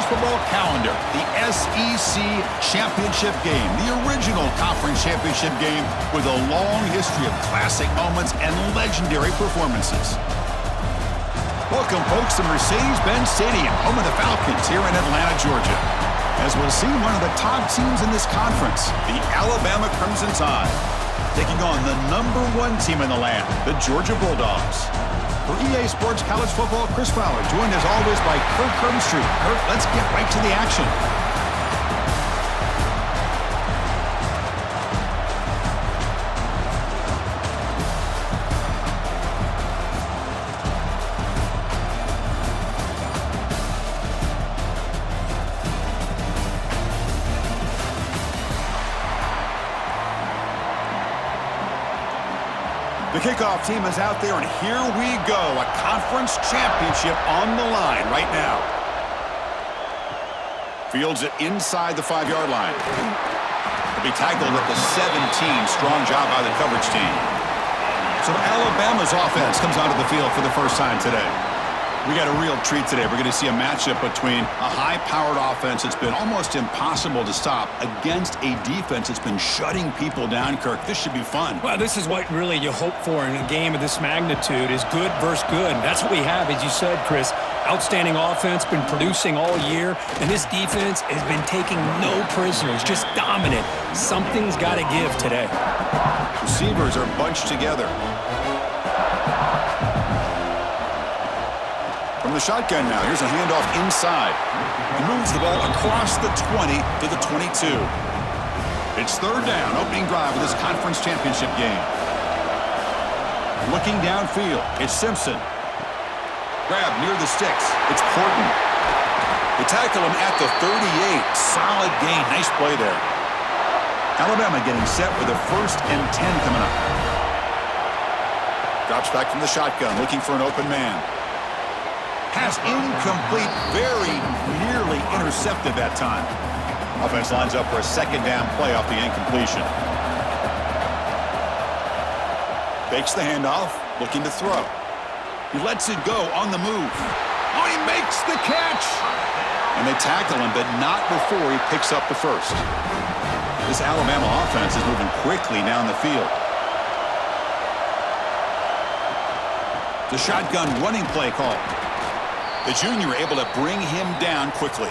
football calendar, the SEC Championship game, the original conference championship game with a long history of classic moments and legendary performances. Welcome, folks, to Mercedes-Benz Stadium, home of the Falcons here in Atlanta, Georgia. As we'll see one of the top teams in this conference, the Alabama Crimson Tide, taking on the #1 team in the land, the Georgia Bulldogs. For EA Sports College Football, Chris Fowler, joined as always by Kirk Herbstreit. Kirk, let's get right to the action. The kickoff team is out there, and here we go. A conference championship on the line right now. Fields it inside the 5-yard line. He'll be tackled at the 17. Strong job by the coverage team. So Alabama's offense comes onto the field for the first time today. We got a real treat today. We're going to see a matchup between a high-powered offense that's been almost impossible to stop against a defense that's been shutting people down, Kirk. This should be fun. Well, this is what really you hope for in a game of this magnitude is good versus good. That's what we have, as you said, Chris. Outstanding offense, been producing all year, and this defense has been taking no prisoners, just dominant. Something's got to give today. Receivers are bunched together. From the shotgun now, here's a handoff inside. He moves the ball across the 20 to the 22. It's third down, opening drive of this conference championship game. Looking downfield, it's Simpson. Grab near the sticks, it's Porton. They tackle him at the 38. Solid gain, nice play there. Alabama getting set with a 1st and 10 coming up. Drops back from the shotgun, looking for an open man. Pass incomplete, very nearly intercepted that time. Offense lines up for a 2nd down play off the incompletion. Fakes the handoff, looking to throw. He lets it go on the move. Oh, he makes the catch! And they tackle him, but not before he picks up the first. This Alabama offense is moving quickly down the field. The shotgun running play call. The junior able to bring him down quickly.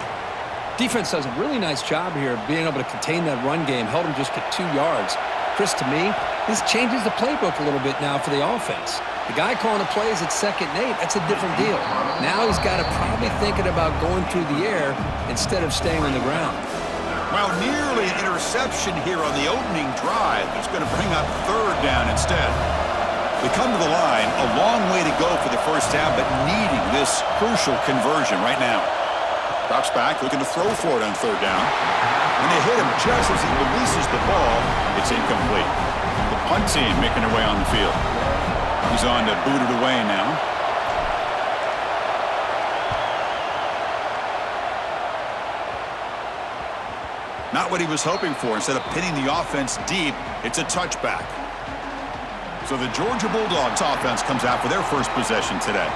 Defense does a really nice job here of being able to contain that run game. Held him just at 2 yards. Chris, to me, this changes the playbook a little bit now for the offense. The guy calling the plays at 2nd and 8, that's a different deal. Now he's got to probably thinking about going through the air instead of staying on the ground. Well, nearly an interception here on the opening drive. It's going to bring up 3rd down instead. They come to the line, a long way to go for the first down, but needing this crucial conversion right now. Drops back, looking to throw for it on 3rd down. When they hit him just as he releases the ball, it's incomplete. The punt team making their way on the field. He's on to boot it away now. Not what he was hoping for. Instead of pinning the offense deep, it's a touchback. So the Georgia Bulldogs offense comes out for their first possession today.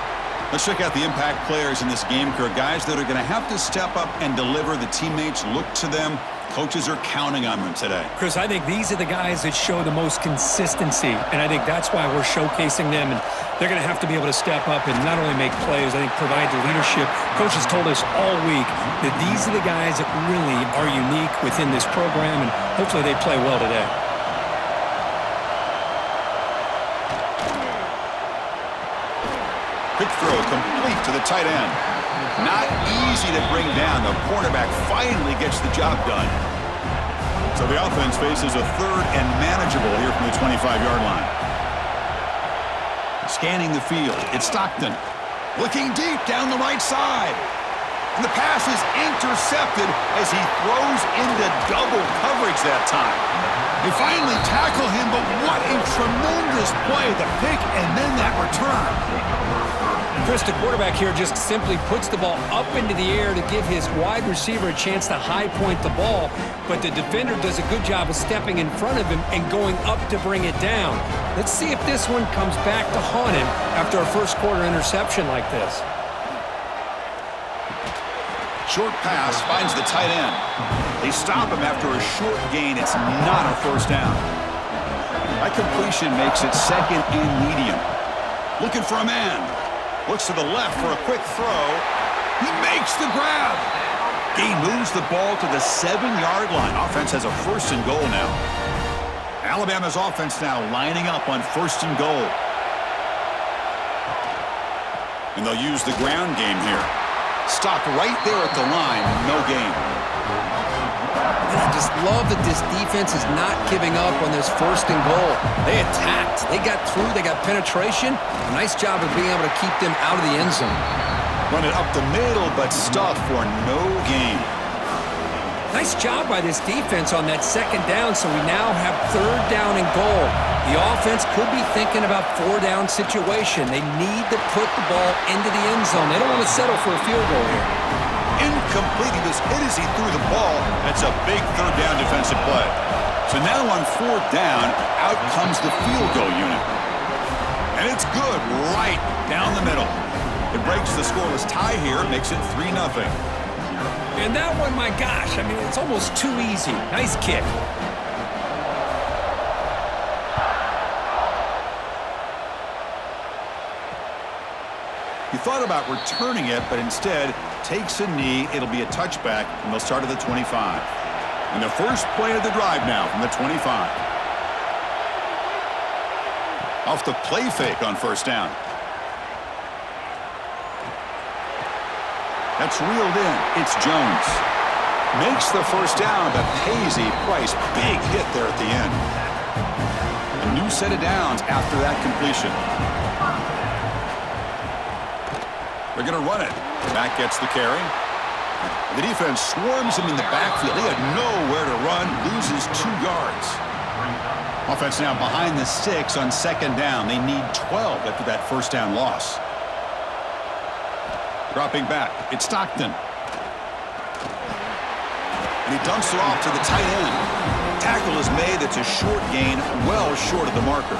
Let's check out the impact players in this game, Kirk. Guys that are going to have to step up and deliver. The teammates look to them. Coaches are counting on them today. Chris, I think these are the guys that show the most consistency, and I think that's why we're showcasing them. And they're going to have to be able to step up and not only make plays, I think provide the leadership. Coaches told us all week that these are the guys that really are unique within this program, and hopefully they play well today. Quick throw complete to the tight end. Not easy to bring down. The cornerback finally gets the job done. So the offense faces a 3rd and manageable here from the 25-yard line. Scanning the field, it's Stockton. Looking deep down the right side. And the pass is intercepted as he throws into double coverage that time. They finally tackle him, but what a tremendous play. The pick and then that return. Chris, the quarterback here just simply puts the ball up into the air to give his wide receiver a chance to high point the ball, but the defender does a good job of stepping in front of him and going up to bring it down. Let's see if this one comes back to haunt him after a first quarter interception like this. Short pass finds the tight end. They stop him after a short gain. It's not a first down. That completion makes it second and medium. Looking for a man. Looks to the left for a quick throw. He makes the grab. He moves the ball to the 7-yard line. Offense has a first and goal now. Alabama's offense now lining up on first and goal. And they'll use the ground game here. Stopped right there at the line. No gain. And I just love that this defense is not giving up on this first and goal. They attacked. They got through. They got penetration. A nice job of being able to keep them out of the end zone. Run it up the middle, but stuffed for no gain. Nice job by this defense on that second down, so we now have third down and goal. The offense could be thinking about four-down situation. They need to put the ball into the end zone. They don't want to settle for a field goal here. Incomplete. He was hit as he threw the ball. That's a big third down defensive play. So now on fourth down, out comes the field goal unit. And it's good right down the middle. It breaks the scoreless tie here, makes it 3-0. And that one, my gosh, I mean, it's almost too easy. Nice kick. He thought about returning it, but instead takes a knee. It'll be a touchback, and they'll start at the 25. And the first play of the drive now from the 25. Off the play fake on first down. That's reeled in. It's Jones. Makes the first down, but Paisley Price, big hit there at the end. A new set of downs after that completion. They're going to run it. Back gets the carry. The defense swarms him in the backfield. They had nowhere to run. Loses 2 yards. Offense now behind the 6 on second down. They need 12 after that first down loss. Dropping back, it's Stockton. And he dumps it off to the tight end. Tackle is made. It's a short gain, well short of the marker.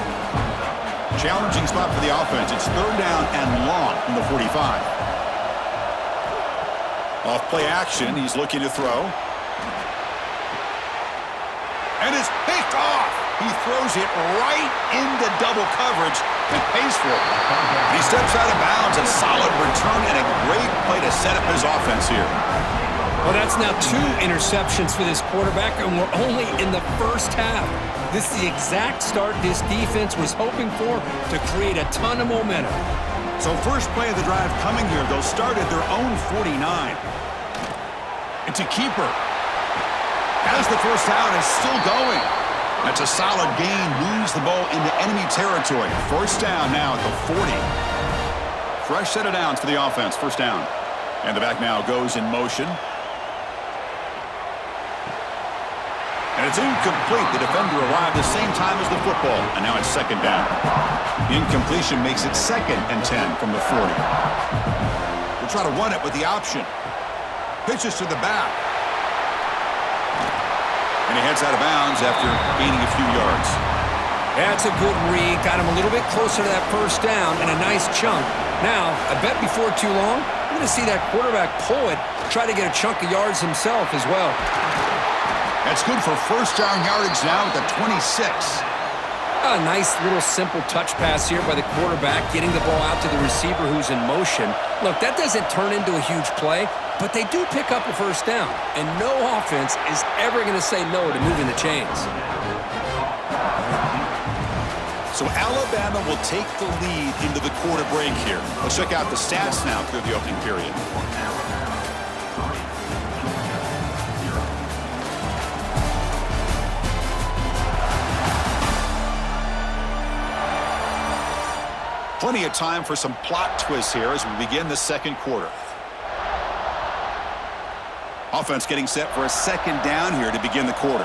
Challenging spot for the offense. It's third down and long from the 45. Off play action, he's looking to throw. And it's picked off. He throws it right into double coverage and pays for it. And he steps out of bounds. A solid return and a great play to set up his offense here. Well, that's now 2 interceptions for this quarterback, and we're only in the first half. This is the exact start this defense was hoping for to create a ton of momentum. So first play of the drive coming here. They'll start at their own 49. It's a keeper. As the first down is still going. That's a solid gain. Moves the ball into enemy territory. First down now at the 40. Fresh set of downs for the offense. First down. And the back now goes in motion. And it's incomplete. The defender arrived the same time as the football. And now it's second down. The incompletion makes it second and 10 from the 40. We'll try to run it with the option. Pitches to the back. And he heads out of bounds after gaining a few yards. That's a good read. Got him a little bit closer to that first down and a nice chunk. Now, I bet before too long, we're going to see that quarterback pull it, try to get a chunk of yards himself as well. That's good for first down yardage now at the 26. A nice little simple touch pass here by the quarterback, getting the ball out to the receiver who's in motion. Look, that doesn't turn into a huge play, but they do pick up a first down, and no offense is ever going to say no to moving the chains. So Alabama will take the lead into the quarter break here. Let's check out the stats now through the opening period. Plenty of time for some plot twists here as we begin the second quarter. Offense getting set for a second down here to begin the quarter.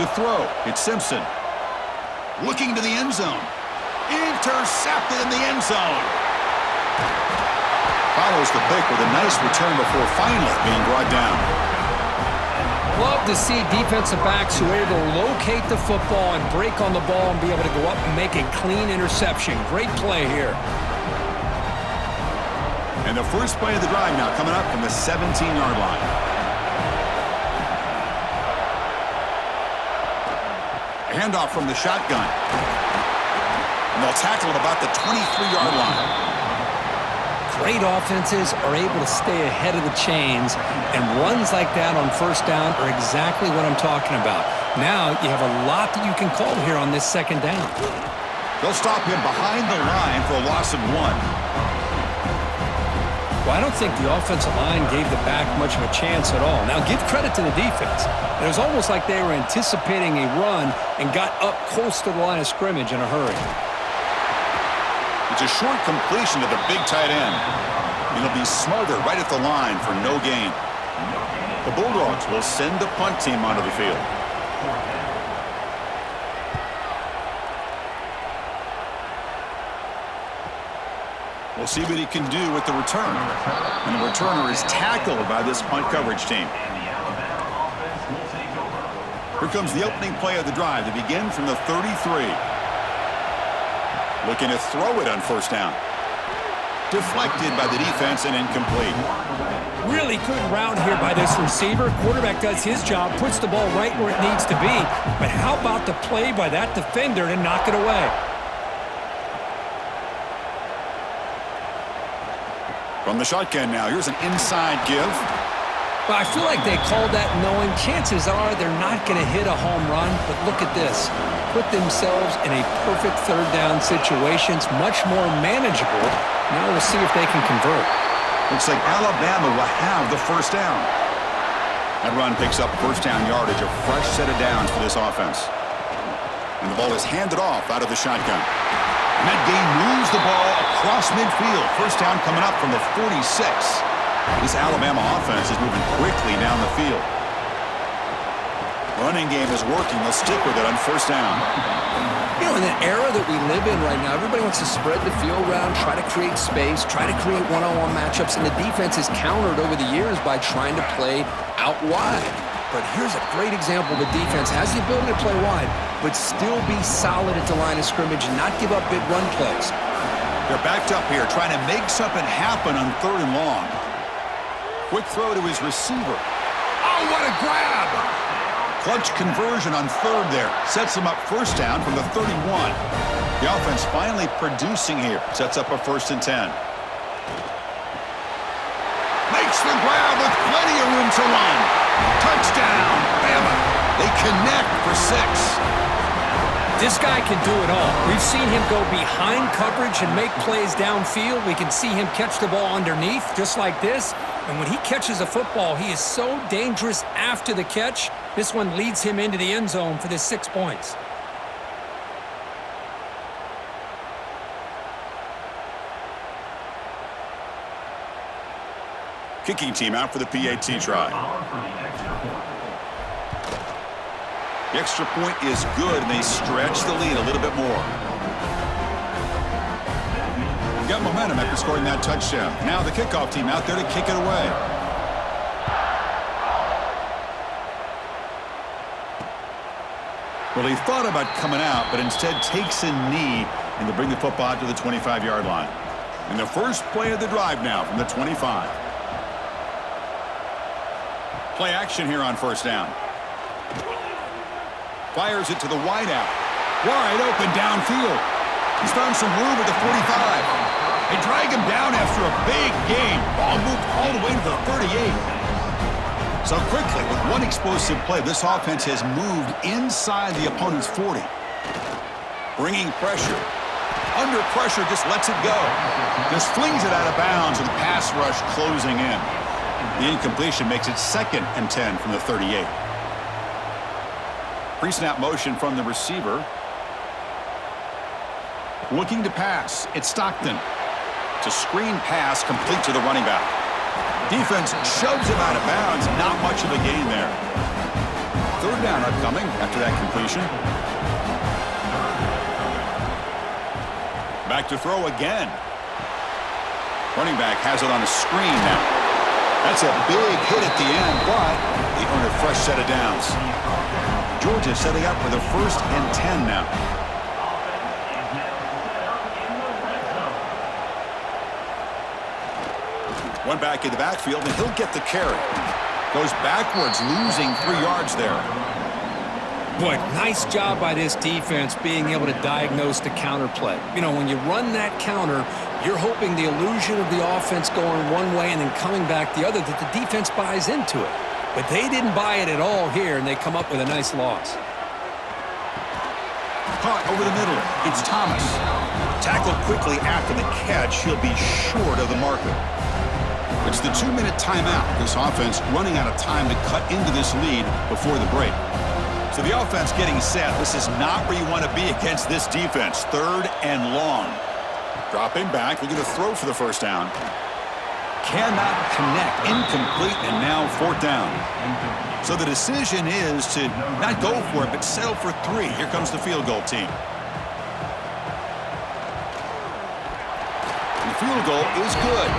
To throw, it's Simpson. Looking to the end zone. Intercepted in the end zone. Follows the pick with a nice return before finally being brought down. Love to see defensive backs who are able to locate the football and break on the ball and be able to go up and make a clean interception. Great play here. And the first play of the drive now coming up from the 17-yard line. A handoff from the shotgun. And they'll tackle at about the 23-yard line. Great offenses are able to stay ahead of the chains, and runs like that on first down are exactly what I'm talking about. Now you have a lot that you can call here on this second down. They'll stop him behind the line for a loss of 1. Well, I don't think the offensive line gave the back much of a chance at all. Now, give credit to the defense. It was almost like they were anticipating a run and got up close to the line of scrimmage in a hurry. It's a short completion to the big tight end. It'll be smothered right at the line for no gain. The Bulldogs will send the punt team onto the field. We'll see what he can do with the return. And the returner is tackled by this punt coverage team. Here comes the opening play of the drive to begin from the 33. Looking to throw it on first down. Deflected by the defense and incomplete. Really good route here by this receiver. Quarterback does his job, puts the ball right where it needs to be. But how about the play by that defender to knock it away? From the shotgun now, here's an inside give. Well, I feel like they called that knowing chances are they're not going to hit a home run. But look at this. Put themselves in a perfect third down situation. It's much more manageable. Now we'll see if they can convert. Looks like Alabama will have the first down. That run picks up first down yardage, a fresh set of downs for this offense. And the ball is handed off out of the shotgun. And that game moves the ball across midfield. First down coming up from the 46. This Alabama offense is moving quickly down the field. Running game is working. They'll stick with it on first down. You know, in the era that we live in right now, everybody wants to spread the field around, try to create space, try to create one-on-one matchups, and the defense is countered over the years by trying to play out wide. But here's a great example. The defense has the ability to play wide, but still be solid at the line of scrimmage and not give up big run plays. They're backed up here, trying to make something happen on third and long. Quick throw to his receiver. Oh, what a grab! Clutch conversion on third there. Sets him up first down from the 31. The offense finally producing here. Sets up a 1st and 10. Makes the grab with plenty of room to run. Touchdown, Bama. They connect for 6. This guy can do it all. We've seen him go behind coverage and make plays downfield. We can see him catch the ball underneath, just like this. And when he catches a football, he is so dangerous after the catch. This one leads him into the end zone for this 6 points. Kicking team out for the PAT try. The extra point is good, and they stretch the lead a little bit more. Got momentum after scoring that touchdown. Now the kickoff team out there to kick it away. Well, he thought about coming out, but instead takes a knee and to bring the football out to the 25-yard line. And the first play of the drive now from the 25. Play action here on first down. Fires it to the wideout. Wide open downfield. He's found some room at the 45. They drag him down after a big gain. Ball moved all the way to the 38. So quickly, with one explosive play, this offense has moved inside the opponent's 40. Bringing pressure. Under pressure, just lets it go. Just flings it out of bounds with the pass rush closing in. The incompletion makes it 2nd and 10 from the 38. Pre-snap motion from the receiver. Looking to pass. It's Stockton. It's a screen pass complete to the running back. Defense shoves him out of bounds. Not much of a gain there. Third down upcoming after that completion. Back to throw again. Running back has it on a screen now. That's a big hit at the end, but they earn a fresh set of downs. Georgia setting up for the 1st and 10 now. One back in the backfield, and he'll get the carry. Goes backwards, losing 3 yards there. Boy, nice job by this defense being able to diagnose the counter play. You know, when you run that counter, you're hoping the illusion of the offense going one way and then coming back the other, that the defense buys into it. But they didn't buy it at all here, and they come up with a nice loss. Caught over the middle. It's Thomas. Tackled quickly after the catch. He'll be short of the marker. It's the 2-minute timeout. This offense running out of time to cut into this lead before the break. So the offense getting set. This is not where you want to be against this defense. 3rd and long. Dropping back, looking to throw for the first down. Cannot connect. Incomplete, and now 4th down. So the decision is to not go for it, but settle for 3. Here comes the field goal team. And the field goal is good.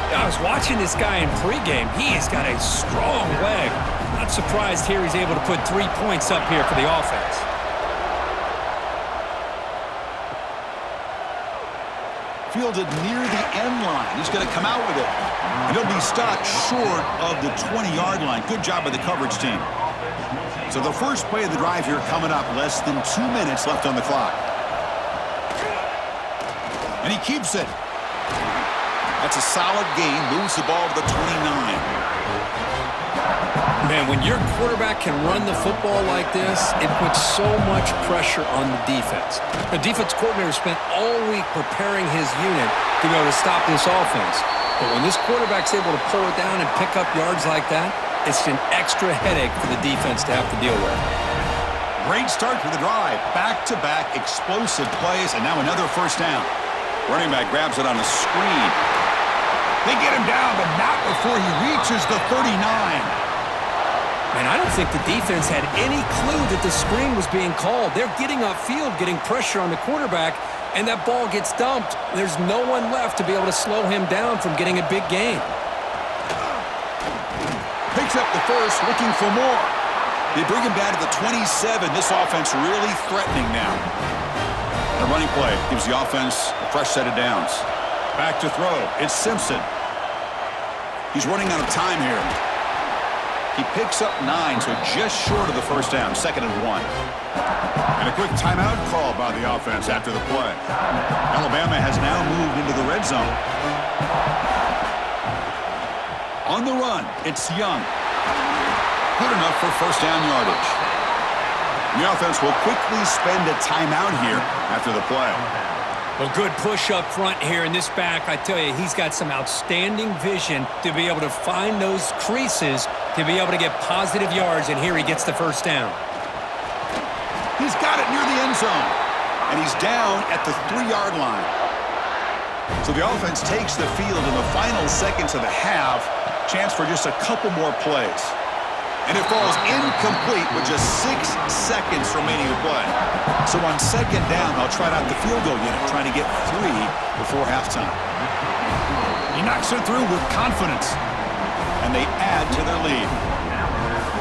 I was watching this guy in pregame. He has got a strong leg. Not surprised here he's able to put 3 points up here for the offense. Fielded near the end line. He's going to come out with it. And he'll be stopped short of the 20-yard line. Good job by the coverage team. So the first play of the drive here coming up. Less than 2 minutes left on the clock. And he keeps it. That's a solid gain. Moves the ball to the 29. Man, when your quarterback can run the football like this, it puts so much pressure on the defense. The defense coordinator spent all week preparing his unit to be able to stop this offense. But when this quarterback's able to pull it down and pick up yards like that, it's an extra headache for the defense to have to deal with. Great start for the drive. Back-to-back explosive plays, and now another first down. Running back grabs it on a screen. They get him down, but not before he reaches the 39. Man, I don't think the defense had any clue that the screen was being called. They're getting upfield, getting pressure on the quarterback, and that ball gets dumped. There's no one left to be able to slow him down from getting a big gain. Picks up the first, looking for more. They bring him down to the 27. This offense really threatening now. The running play gives the offense a fresh set of downs. Back to throw. It's Simpson. He's running out of time here. He picks up 9, so just short of the first down, 2nd and 1. And a quick timeout call by the offense after the play. Alabama has now moved into the red zone. On the run, it's Young. Good enough for first down yardage. The offense will quickly spend a timeout here after the play. Well, good push up front here in this back. I tell you, he's got some outstanding vision to be able to find those creases to be able to get positive yards, and here he gets the first down. He's got it near the end zone, and he's down at the 3-yard line. So the offense takes the field in the final seconds of the half. Chance for just a couple more plays. And it falls incomplete with just 6 seconds remaining to play. So on 2nd down, they'll try out the field goal unit, trying to get 3 before halftime. He knocks it through with confidence, and they add to their lead.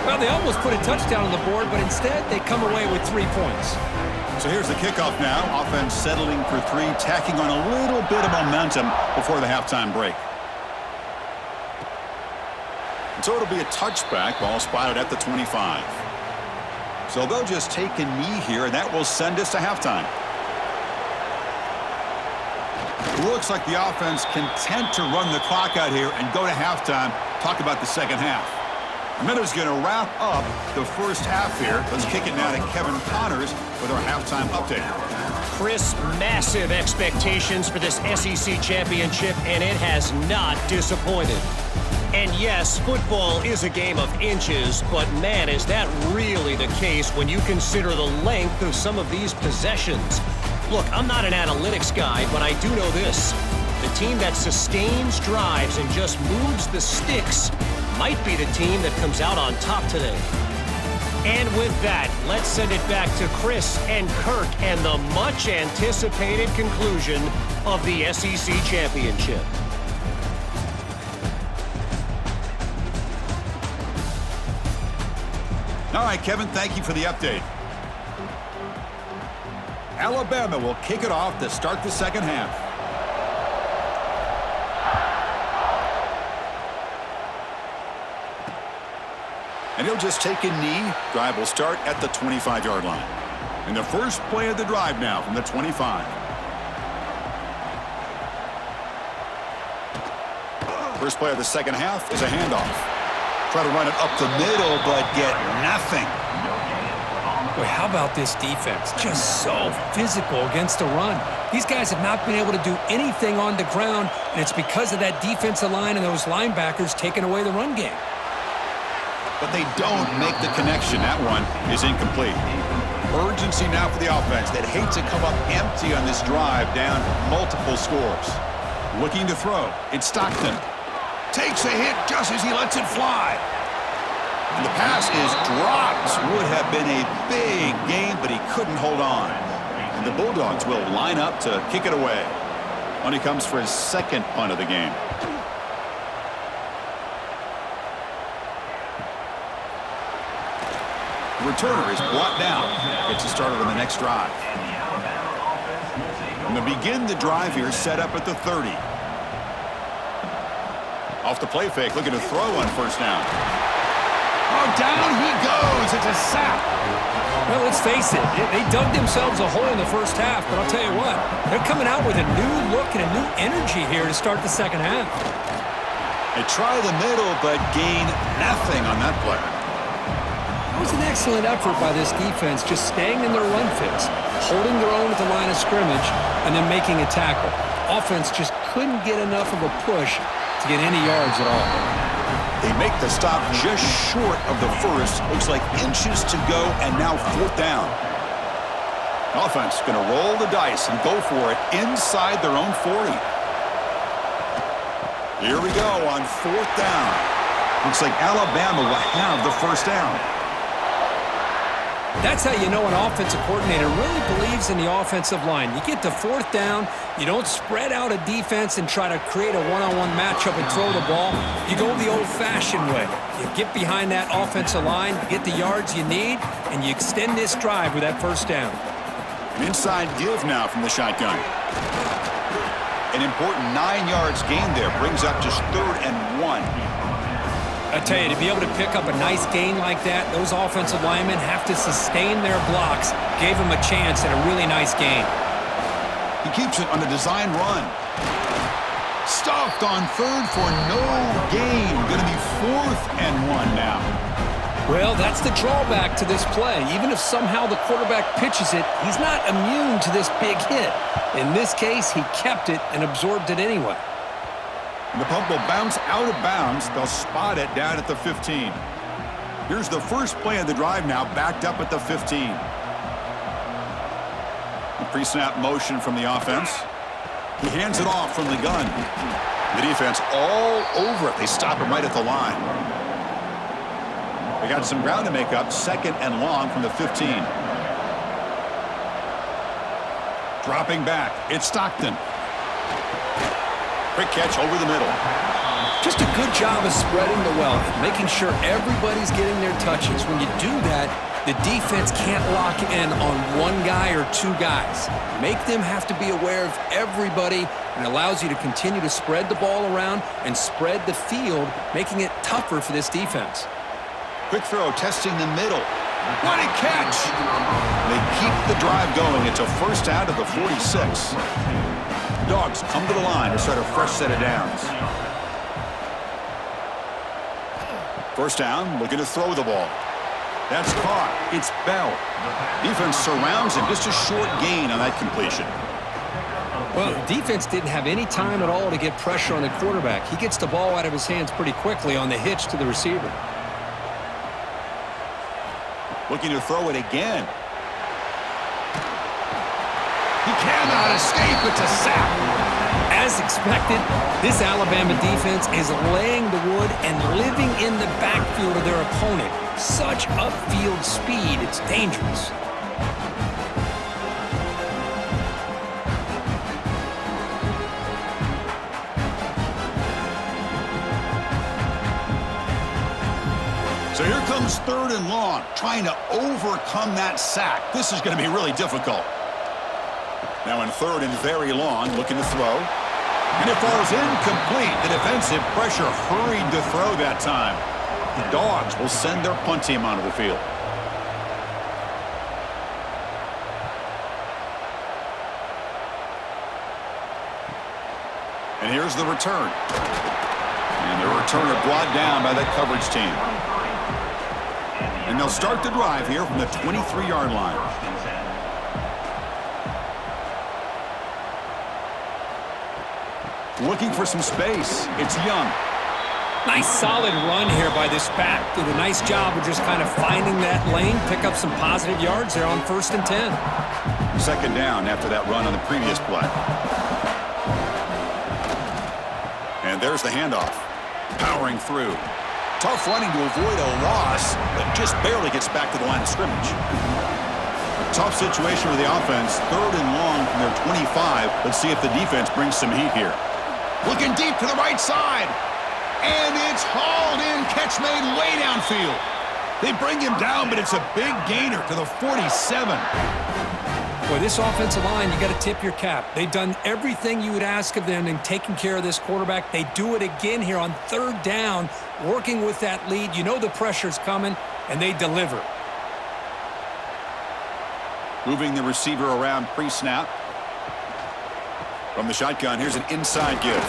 Well, they almost put a touchdown on the board, but instead they come away with 3 points. So here's the kickoff now. Offense settling for 3, tacking on a little bit of momentum before the halftime break. So it'll be a touchback, ball spotted at the 25. So they'll just take a knee here, and that will send us to halftime. It looks like the offense content to run the clock out here and go to halftime. Talk about the second half. Miller's going to wrap up the first half here. Let's kick it now to Kevin Connors with our halftime update. Chris, massive expectations for this SEC championship, and it has not disappointed. And yes, football is a game of inches, but man, is that really the case when you consider the length of some of these possessions. Look, I'm not an analytics guy, but I do know this. The team that sustains drives and just moves the sticks might be the team that comes out on top today. And with that, let's send it back to Chris and Kirk and the much-anticipated conclusion of the SEC championship. All right, Kevin, thank you for the update. Alabama will kick it off to start the second half. And he'll just take a knee. Drive will start at the 25-yard line. And the first play of the drive now from the 25. First play of the second half is a handoff. Try to run it up the middle, but get nothing. Boy, how about this defense? Just so physical against the run. These guys have not been able to do anything on the ground, and it's because of that defensive line and those linebackers taking away the run game. But they don't make the connection. That one is incomplete. Urgency now for the offense. They'd hate to come up empty on this drive, down multiple scores. Looking to throw. It's Stockton. Takes a hit just as he lets it fly. And the pass is dropped. Would have been a big game, but he couldn't hold on. And the Bulldogs will line up to kick it away. When he comes for his second punt of the game. The returner is brought down. Gets it started on the next drive. And to begin the drive here, set up at the 30. Off the play fake, looking to throw on first down. Oh, down he goes. It's a sack. Well, let's face it. They dug themselves a hole in the first half, but I'll tell you what, they're coming out with a new look and a new energy here to start the second half. They try the middle, but gain nothing on that play. It was an excellent effort by this defense, just staying in their run fits, holding their own at the line of scrimmage, and then making a tackle. Offense just couldn't get enough of a push to get any yards at all. They make the stop just short of the first. Looks like inches to go, and now fourth down. Offense going to roll the dice and go for it inside their own 40. Here we go on fourth down. Looks like Alabama will have the first down. That's how you know an offensive coordinator really believes in the offensive line. You get to fourth down, you don't spread out a defense and try to create a one-on-one matchup and throw the ball. You go the old-fashioned way. You get behind that offensive line, you get the yards you need, and you extend this drive with that first down. An inside give now from the shotgun. An important 9 yards gain there brings up just 3rd and 1. I tell you, to be able to pick up a nice gain like that, those offensive linemen have to sustain their blocks. Gave them a chance at a really nice gain. He keeps it on the design run. Stuffed on 3rd for no gain. Going to be 4th and 1 now. Well, that's the drawback to this play. Even if somehow the quarterback pitches it, he's not immune to this big hit. In this case, he kept it and absorbed it anyway. And the punt will bounce out of bounds. They'll spot it down at the 15. Here's the first play of the drive now, backed up at the 15. The pre-snap motion from the offense. He hands it off from the gun. The defense all over it. They stop him right at the line. They got some ground to make up, 2nd and long from the 15. Dropping back, it's Stockton. Quick catch over the middle. Just a good job of spreading the wealth, making sure everybody's getting their touches. When you do that, the defense can't lock in on one guy or 2 guys. Make them have to be aware of everybody, and allows you to continue to spread the ball around and spread the field, making it tougher for this defense. Quick throw, testing the middle. What a catch! They keep the drive going. It's a first out of the 46. Dogs come to the line to start a fresh set of downs. First down, looking to throw the ball. That's caught. It's Bell. Defense surrounds him. Just a short gain on that completion. Well, the defense didn't have any time at all to get pressure on the quarterback. He gets the ball out of his hands pretty quickly on the hitch to the receiver. Looking to throw it again. He cannot escape. It's a sack. As expected, this Alabama defense is laying the wood and living in the backfield of their opponent. Such upfield speed, it's dangerous. So here comes 3rd and long, trying to overcome that sack. This is going to be really difficult. Now in 3rd and very long, looking to throw. And it falls incomplete. The defensive pressure hurried to throw that time. The Dogs will send their punt team onto the field. And here's the return. And the returner brought down by that coverage team. And they'll start the drive here from the 23-yard line. Looking for some space. It's Young. Nice solid run here by this back. Did a nice job of just kind of finding that lane, pick up some positive yards there on 1st and 10. Second down after that run on the previous play. And there's the handoff. Powering through. Tough running to avoid a loss, but just barely gets back to the line of scrimmage. A tough situation for the offense. 3rd and long from their 25. Let's see if the defense brings some heat here. Looking deep to the right side. And it's hauled in. Catch made way downfield. They bring him down, but it's a big gainer to the 47. Boy, this offensive line, you got to tip your cap. They've done everything you would ask of them in taking care of this quarterback. They do it again here on 3rd down, working with that lead. You know the pressure's coming, and they deliver. Moving the receiver around pre-snap. From the shotgun, here's an inside give.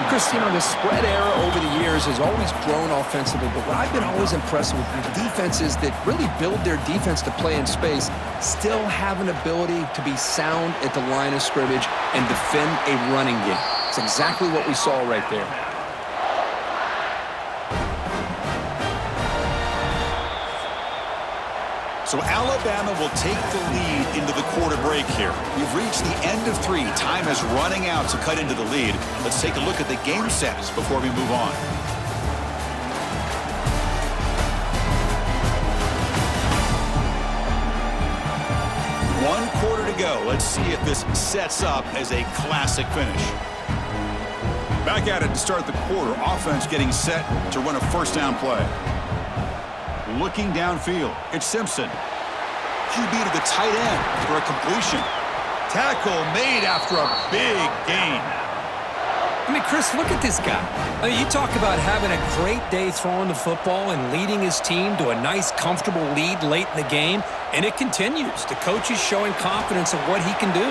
Chris, you know, the spread era over the years has always grown offensively, but what I've been always impressed with defenses that really build their defense to play in space still have an ability to be sound at the line of scrimmage and defend a running game. It's exactly what we saw right there. So Alabama will take the lead into the quarter break here. We've reached the end of 3. Time is running out to cut into the lead. Let's take a look at the game sets before we move on. One quarter to go. Let's see if this sets up as a classic finish. Back at it to start the quarter. Offense getting set to run a 1st down play. Looking downfield, it's Simpson. QB to the tight end for a completion. Tackle made after a big gain. I mean, Chris, look at this guy. I mean, you talk about having a great day throwing the football and leading his team to a nice, comfortable lead late in the game, and it continues. The coach is showing confidence of what he can do.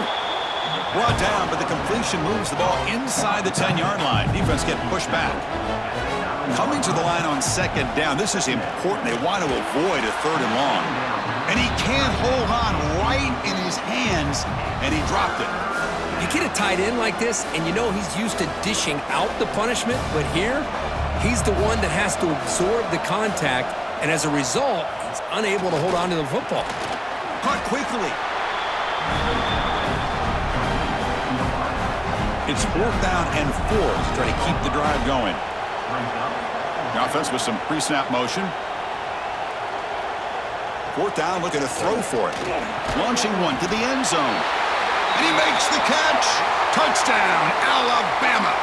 Brought down, but the completion moves the ball inside the 10-yard line. Defense getting pushed back. Coming to the line on 2nd down. This is important. They want to avoid a 3rd and long. And he can't hold on right in his hands, and he dropped it. You get a tight end like this, and you know he's used to dishing out the punishment, but here, he's the one that has to absorb the contact, and as a result, he's unable to hold on to the football. Caught quickly. It's 4th down and 4 to try to keep the drive going. The offense with some pre-snap motion. 4th down, looking to throw for it. Launching one to the end zone. And he makes the catch. Touchdown, Alabama.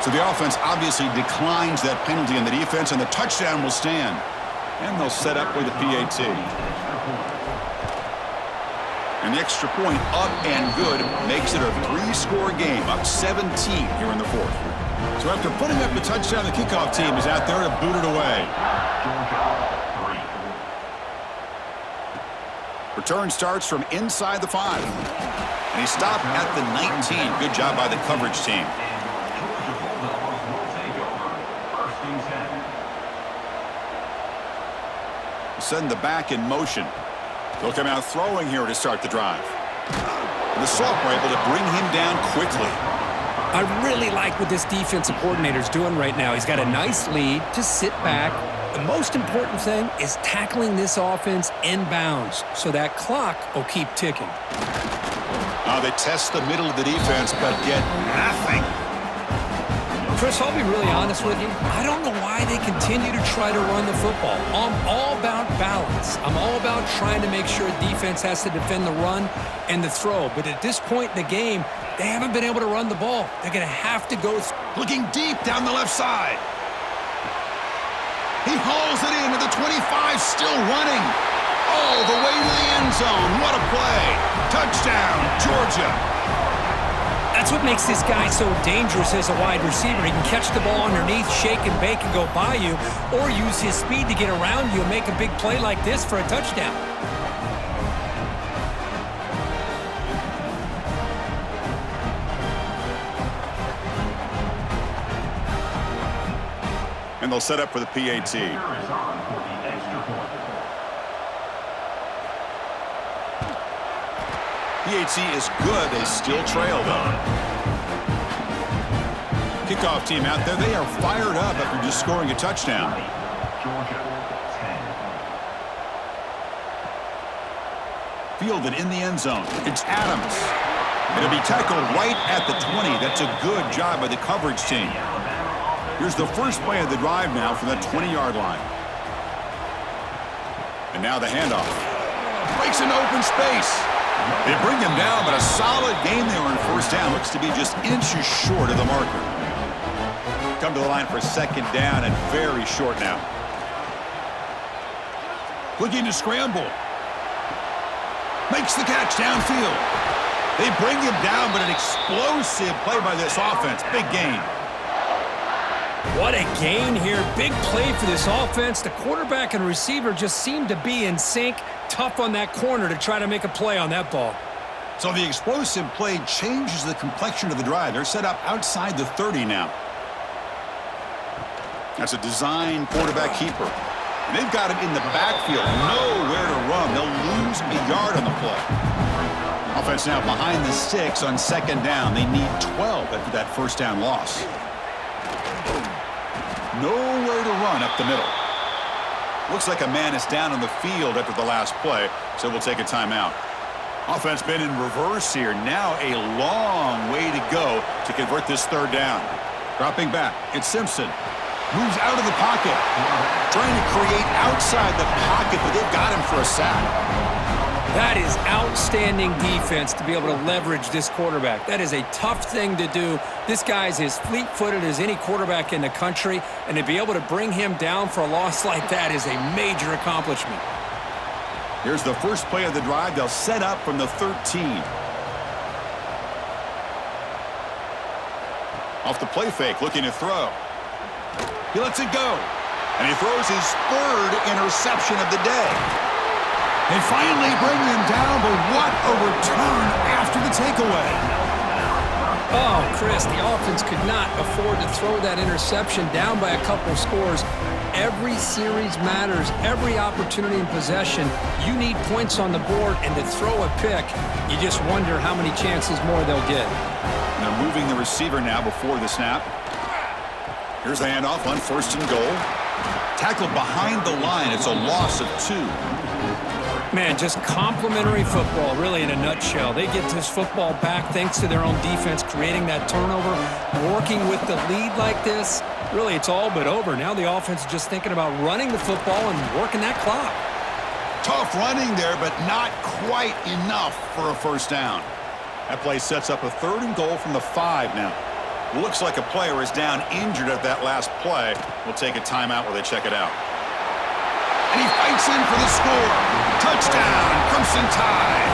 So the offense obviously declines that penalty on the defense, and the touchdown will stand. And they'll set up with the PAT. And the extra point up and good makes it a 3-score game, up 17 here in the 4th. So after putting up the touchdown, the kickoff team is out there to boot it away. Return starts from inside the 5. And he stopped at the 19. Good job by the coverage team. Send the back in motion. They'll come out throwing here to start the drive. And the sophomore able to bring him down quickly. I really like what this defensive coordinator's doing right now. He's got a nice lead. Just sit back. The most important thing is tackling this offense inbounds so that clock will keep ticking. They test the middle of the defense, but get nothing. Chris, I'll be really honest with you. I don't know why they continue to try to run the football. I'm all about balance. I'm all about trying to make sure defense has to defend the run and the throw. But at this point in the game, they haven't been able to run the ball. They're going to have to go. Looking deep down the left side. He hauls it in at the 25, still running. All the way to the end zone. What a play. Touchdown, Georgia. That's what makes this guy so dangerous as a wide receiver. He can catch the ball underneath, shake and bake and go by you, or use his speed to get around you and make a big play like this for a touchdown. And they'll set up for the PAT. PAT is good. They still trail, though. Kickoff team out there. They are fired up after just scoring a touchdown. Fielded in the end zone. It's Adams. It'll be tackled right at the 20. That's a good job by the coverage team. Here's the first play of the drive now from the 20-yard line. And now the handoff. Breaks into open space. They bring him down, but a solid game there on first down. Looks to be just inches short of the marker. Come to the line for second down and very short now. Looking to scramble. Makes the catch downfield. They bring him down, but an explosive play by this offense. Big gain. What a gain here. Big play for this offense. The quarterback and receiver just seem to be in sync. Tough on that corner to try to make a play on that ball. So the explosive play changes the complexion of the drive. They're set up outside the 30 now. That's a design quarterback keeper. And they've got him in the backfield. Nowhere to run. They'll lose a yard on the play. Offense now behind the sticks on second down. They need 12 after that first down loss. Nowhere to run up the middle. Looks like a man is down on the field after the last play, so we'll take a timeout. Offense been in reverse here. Now a long way to go to convert this third down. Dropping back, it's Simpson. Moves out of the pocket. Trying to create outside the pocket, but they've got him for a sack. That is outstanding defense to be able to leverage this quarterback. That is a tough thing to do. This guy's as fleet-footed as any quarterback in the country, and to be able to bring him down for a loss like that is a major accomplishment. Here's the first play of the drive. They'll set up from the 13. Off the play fake, looking to throw. He lets it go, and he throws his third interception of the day. They finally bring him down, but what a return after the takeaway. Oh, Chris, the offense could not afford to throw that interception down by a couple scores. Every series matters. Every opportunity in possession, you need points on the board, and to throw a pick, you just wonder how many chances more they'll get. And they're moving the receiver now before the snap. Here's the handoff on first and goal. Tackled behind the line. It's a loss of 2. Man, just complimentary football, really, in a nutshell. They get this football back thanks to their own defense, creating that turnover, working with the lead like this. Really, it's all but over. Now the offense is just thinking about running the football and working that clock. Tough running there, but not quite enough for a first down. That play sets up a third and goal from the 5 now. Looks like a player is down injured at that last play. We'll take a timeout while they check it out. And he fights in for the score. Touchdown, Crimson Tide.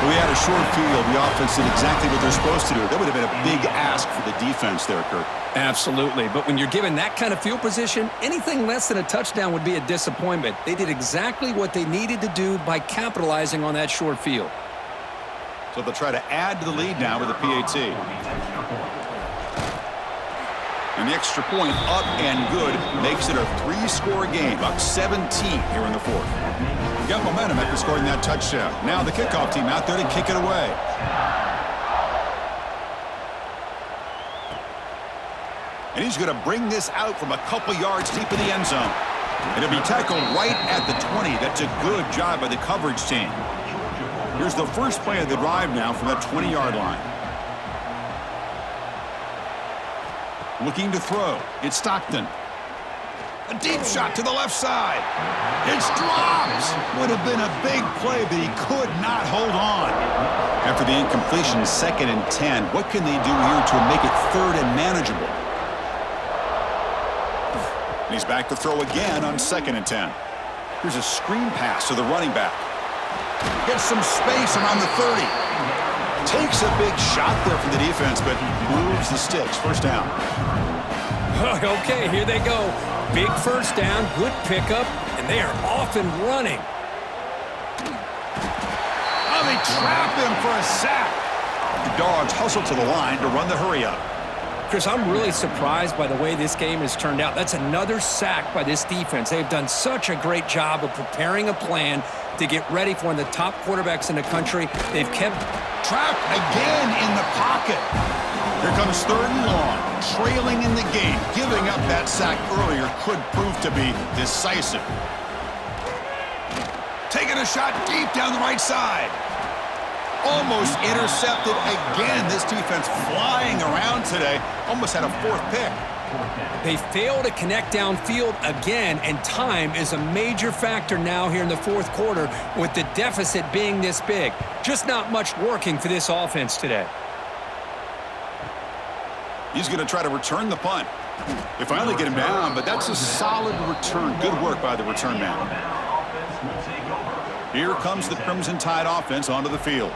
We had a short field. The offense did exactly what they're supposed to do. That would have been a big ask for the defense there, Kurt. Absolutely. But when you're given that kind of field position, anything less than a touchdown would be a disappointment. They did exactly what they needed to do by capitalizing on that short field. So they'll try to add to the lead now with the PAT. And the extra point up and good makes it a 3-score game. Bucks 17 here in the 4th. You got momentum after scoring that touchdown. Now the kickoff team out there to kick it away. And he's going to bring this out from a couple yards deep in the end zone. It'll be tackled right at the 20. That's a good job by the coverage team. Here's the first play of the drive now from that 20-yard line. Looking to throw. It's Stockton. A deep shot to the left side. It's dropped. Would have been a big play, but he could not hold on. After the incompletion, 2nd and 10. What can they do here to make it 3rd and manageable? And he's back to throw again on 2nd and 10. Here's a screen pass to the running back. Gets some space around the 30. Takes a big shot there from the defense, but moves the sticks. First down. Okay, here they go. Big first down, good pickup, and they are off and running. Oh, they trap him for a sack. The Dogs hustle to the line to run the hurry-up. Chris, I'm really surprised by the way this game has turned out. That's another sack by this defense. They've done such a great job of preparing a plan to get ready for one of the top quarterbacks in the country. They've kept... Trapped again in the pocket. Here comes 3rd and long. Trailing in the game. Giving up that sack earlier could prove to be decisive. Taking a shot deep down the right side. Almost intercepted again. This defense flying around today. Almost had a 4th pick. They fail to connect downfield again, and time is a major factor now here in the 4th quarter with the deficit being this big. Just not much working for this offense today. He's going to try to return the punt. They finally get him down, but that's a solid return. Good work by the return man. Here comes the Crimson Tide offense onto the field.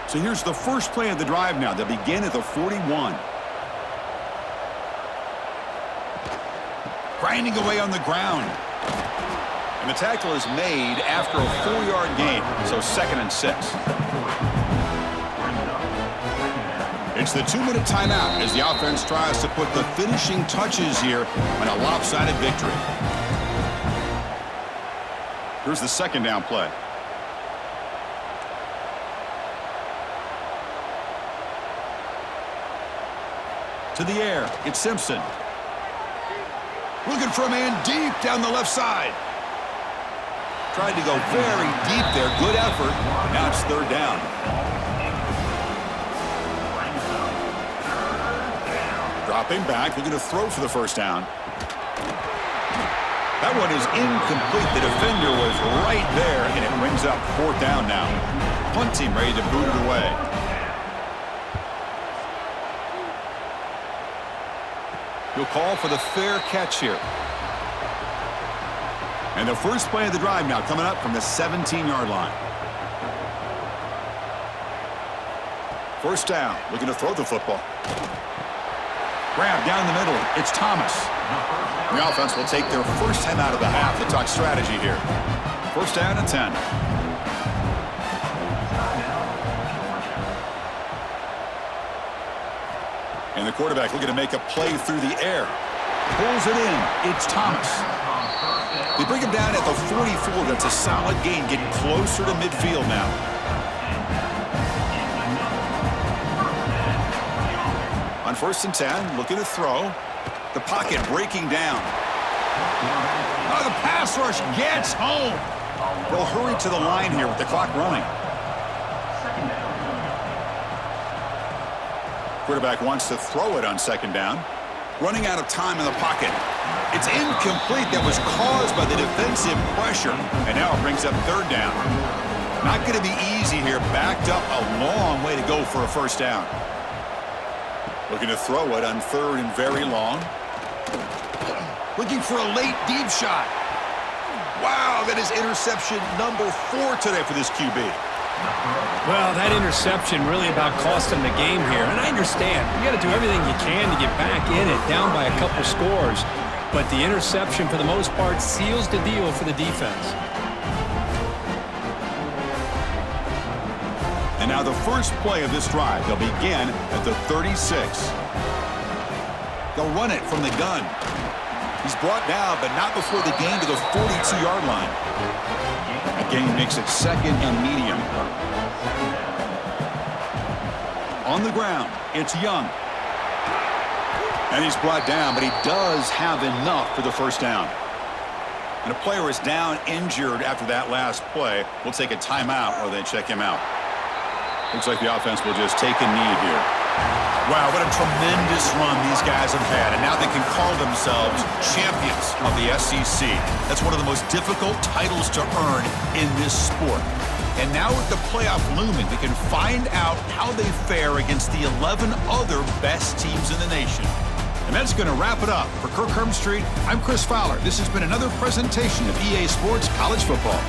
So here's the first play of the drive now. They'll begin at the 41. Grinding away on the ground. And the tackle is made after a 4-yard gain, so 2nd and 6. It's the 2-minute timeout as the offense tries to put the finishing touches here on a lopsided victory. Here's the 2nd down play. To the air, it's Simpson. Looking for a man deep down the left side. Tried to go very deep there. Good effort. Now it's 3rd down. Dropping back, looking to throw for the first down. That one is incomplete. The defender was right there, and it brings up 4th down now. Punt team ready to boot it away. He'll call for the fair catch here. And the first play of the drive now coming up from the 17-yard line. First down, looking to throw the football. Grab down the middle. It's Thomas. The offense will take their first time out of the half to talk strategy here. First down and 10. And the quarterback looking to make a play through the air. Pulls it in. It's Thomas. They bring him down at the 44. That's a solid gain, getting closer to midfield now. On 1st and 10, looking to throw. The pocket breaking down. Oh, the pass rush gets home. They'll hurry to the line here with the clock running. Quarterback wants to throw it on 2nd down. Running out of time in the pocket. It's incomplete. That was caused by the defensive pressure. And now it brings up 3rd down. Not going to be easy here. Backed up a long way to go for a first down. Looking to throw it on 3rd and very long. Looking for a late deep shot. Wow, that is interception number 4 today for this QB. Well, that interception really about cost them the game here. And I understand. You got to do everything you can to get back in it, down by a couple scores. But the interception, for the most part, seals the deal for the defense. And now the first play of this drive. They'll begin at the 36. They'll run it from the gun. He's brought down, but not before the gain to the 42-yard line. That gain makes it 2nd and medium. On the ground, it's Young. And he's brought down, but he does have enough for the first down. And a player is down injured after that last play. We'll take a timeout or they check him out. Looks like the offense will just take a knee here. Wow, what a tremendous run these guys have had. And now they can call themselves champions of the SEC. That's one of the most difficult titles to earn in this sport. And now with the playoff looming, we can find out how they fare against the 11 other best teams in the nation. And that's going to wrap it up. For Kirk Street, I'm Chris Fowler. This has been another presentation of EA Sports College Football.